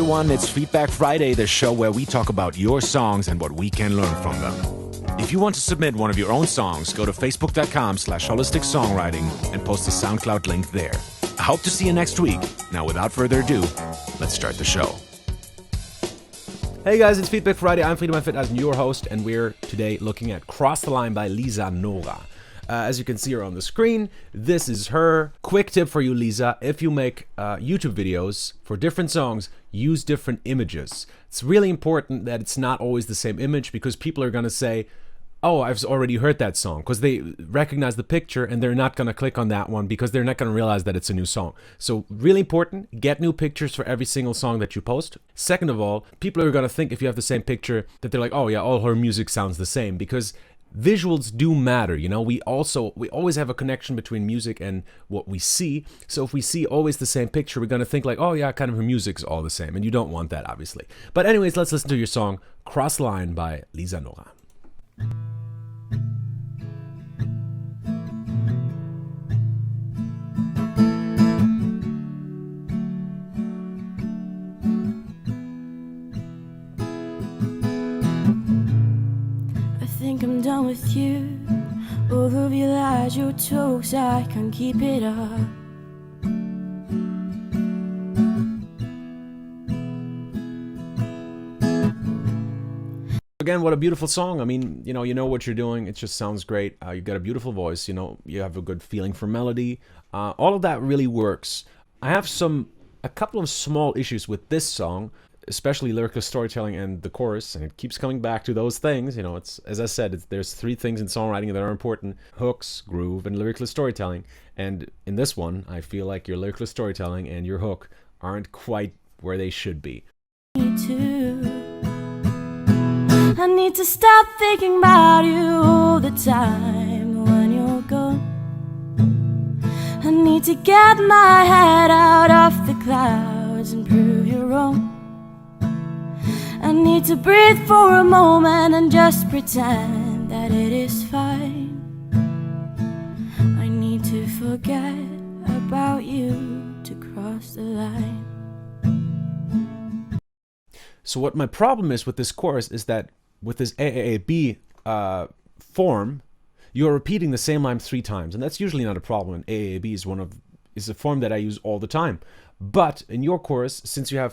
everyone, it's Feedback Friday, the show where we talk about your songs and what we can learn from them. If you want to submit one of your own songs, go to facebook.com/holisticsongwriting and post a SoundCloud link there. I hope to see you next week. Now, without further ado, let's start the show. Hey guys, it's Feedback Friday. I'm Friedemann Fit as your host, and we're today looking at Cross the Line by Lisa Nora. As you can see her on the screen, this is her. Quick tip for you, Lisa. If you make YouTube videos for different songs, use different images. It's really important that it's not always the same image, because people are going to say, oh, I've already heard that song, because they recognize the picture and they're not going to click on that one because they're not going to realize that it's a new song. So really important, get new pictures for every single song that you post. Second of all, people are going to think if you have the same picture that they're like, oh yeah, all her music sounds the same, because visuals do matter, you know. We always have a connection between music and what we see. So if we see always the same picture, we're going to think like, oh yeah, kind of her music's all the same, and you don't want that, obviously. But anyways, let's listen to your song Cross Line by Lisa Nora. I think I'm done with you. All of your lies, your talks, I can't keep it up. Again, what a beautiful song. I mean, you know what you're doing. It just sounds great. You've got a beautiful voice. You know, you have a good feeling for melody. All of that really works. I have a couple of small issues with this song, especially lyrical storytelling and the chorus, and it keeps coming back to those things. You know, it's, as I said, there's three things in songwriting that are important: hooks, groove, and lyrical storytelling. And in this one, I feel like your lyrical storytelling and your hook aren't quite where they should be. I need to stop thinking about you all the time when you're gone. I need to get my head out of the clouds and prove you wrong. I need to breathe for a moment and just pretend that it is fine. I need to forget about you to cross the line. So what my problem is with this chorus is that with this AAAB form, you're repeating the same line 3 times, and that's usually not a problem. And AAAB is a form that I use all the time. But in your chorus, since your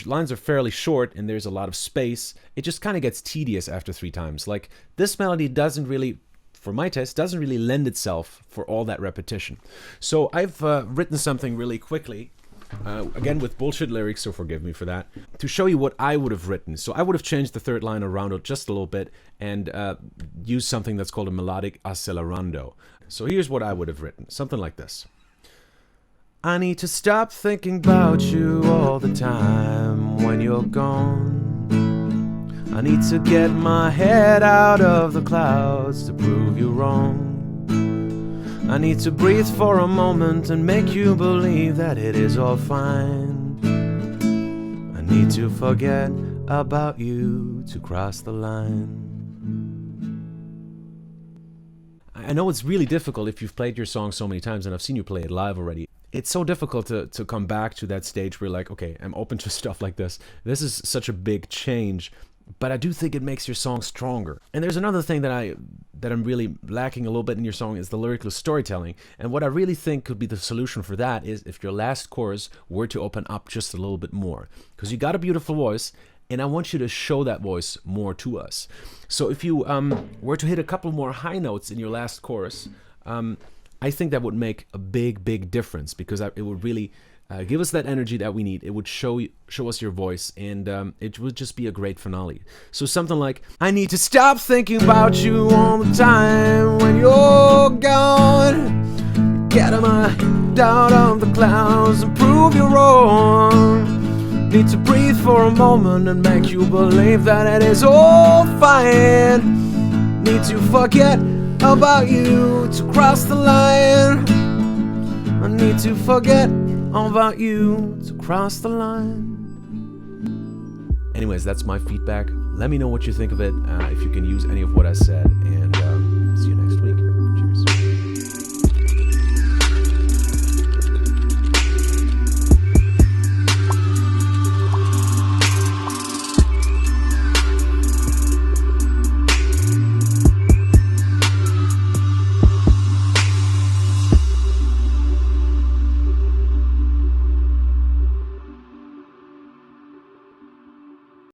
lines are fairly short and there's a lot of space, it just kind of gets tedious after 3 times. Like, this melody doesn't really, for my taste, doesn't really lend itself for all that repetition. So I've written something really quickly. Again, with bullshit lyrics, so forgive me for that, to show you what I would have written. So I would have changed the third line around just a little bit and used something that's called a melodic accelerando. So here's what I would have written, something like this. I need to stop thinking about you all the time when you're gone. I need to get my head out of the clouds to prove you wrong. I need to breathe for a moment and make you believe that it is all fine. I need to forget about you to cross the line. I know it's really difficult if you've played your song so many times, and I've seen you play it live already. It's so difficult to come back to that stage where you're like, okay, I'm open to stuff like this. This is such a big change. But I do think it makes your song stronger. And there's another thing that I'm really lacking a little bit in your song is the lyrical storytelling. And what I really think could be the solution for that is if your last chorus were to open up just a little bit more. Because you got a beautiful voice, and I want you to show that voice more to us. So if you were to hit a couple more high notes in your last chorus, I think that would make a big difference, because it would really give us that energy that we need. It would show us your voice, and it would just be a great finale. So something like, I need to stop thinking about you all the time when you're gone. Get my head out of the clouds and prove you're wrong. Need to breathe for a moment and make you believe that it is all fine. Need to forget about you to cross the line. I need to forget about you to cross the line. Anyways, that's my feedback. Let me know what you think of it, if you can use any of what I said,